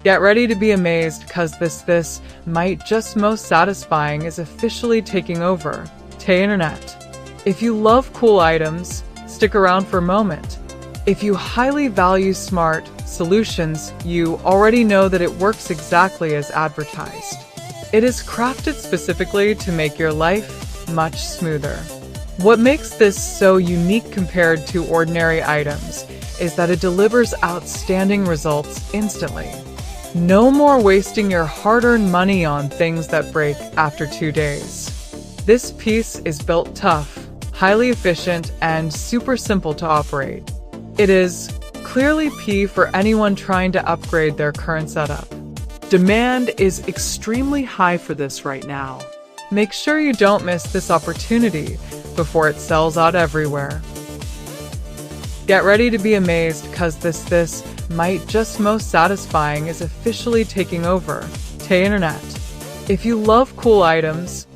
Get ready to be amazed, cause this might just most satisfying is officially taking over. Hey Internet. If you love cool items, stick around for a moment. If you highly value smart solutions, you already know that it works exactly as advertised. It is crafted specifically to make your life much smoother. What makes this so unique compared to ordinary items is that it delivers outstanding results instantly. No more wasting your hard-earned money on things that break after 2 days. This piece is built tough, highly efficient, and super simple to operate. It is clearly P for anyone trying to upgrade their current setup. Demand is extremely high for this right now. Make sure you don't miss this opportunity before it sells out everywhere. Get ready to be amazed, cause this might just most satisfying is officially taking over. Hey Internet. If you love cool items,